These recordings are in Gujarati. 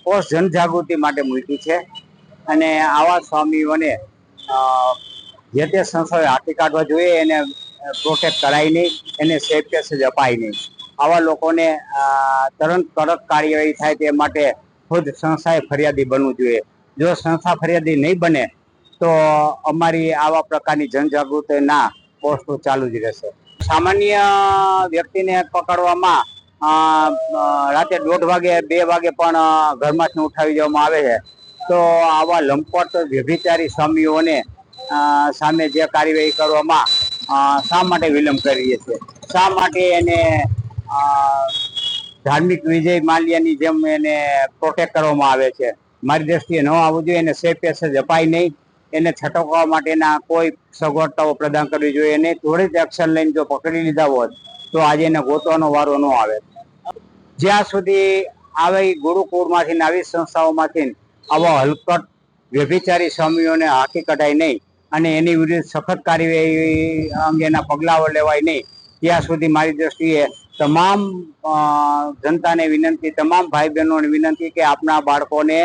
પોસ્ટ જનજાગૃતિ માટે મૂકી છે અને આવા સ્વામીઓને જે તે સંસ્થાએ હાથી કાઢવા જોઈએ, એને પ્રોટેક્ટ કરાય નહીં, એને સેફ પેસેજ અપાય નહીં. આવા લોકોને તરત કડક કાર્યવાહી થાય તે માટે ખુદ સંસ્થાએ ફરિયાદી બનવું જોઈએ. જો સંસ્થા ફરિયાદી નહીં બને તો અમારી આવા પ્રકારની જનજાગૃતિના પોસ્ટો ચાલુ જ રહેશે. સામાન્ય વ્યક્તિને પકડવામાં રાતે 1:30 વાગે 2 વાગે પણ ઘરમાંથી ઉઠાવી જવામાં આવે છે. તો આવા લંપટ વ્યભિચારી સ્વામીઓને સામે જે કાર્યવાહી કરવામાં શા માટે વિલંબ કરીએ છીએ? શા માટે એને ધાર્મિક વિજય માલ્યાની જેમ એને પ્રોટેક્ટ કરવામાં આવે છે? મારી દ્રષ્ટિએ ન આવવું જોઈએ. એને સેફ પેસેજ અપાય નહીં, એને છટકવા માટેના કોઈ સગવડતાઓ પ્રદાન કરવી જોઈએ. એને થોડી જ એક્શન લઈને જો પકડી લીધા હોત તો આજે એને ગોતવાનો વારો ન આવે. જ્યાં સુધી આવી ગુરુકુળમાંથી આવી સંસ્થાઓમાંથી આવા હલકટ વ્યભિચારી સ્વામીઓને હાંકી કઢાય નહીં અને એની વિરુદ્ધ સખત કાર્યવાહી અંગેના પગલાઓ લેવાય નહીં, ત્યાં સુધી મારી દ્રષ્ટિએ તમામ જનતાને વિનંતી, તમામ ભાઈ બહેનોને વિનંતી કે આપના બાળકોને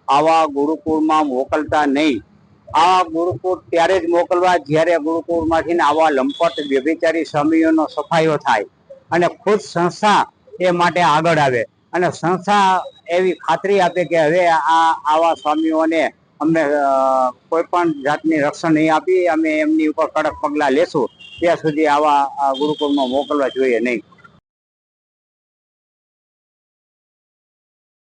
આવા ગુરુકુળમાં મોકલતા નહીં. આ ગુરુકુળ ત્યારે જ મોકલવા જ્યારે ગુરુકુળમાંથી આવા લંપટ વ્યભિચારી સ્વામીઓનો સફાયો થાય અને ખુદ સંસ્થા એ માટે આગળ આવે અને સંસ્થા એવી ખાતરી આપે કે હવે આવા સ્વામીઓને અમને કોઈ પણ જાતની રક્ષણ નહીં આપી, અમે એમની ઉપર કડક પગલાં લેશું. ત્યાં સુધી આવા ગુરુકુળમાં મોકલવા જોઈએ નહીં.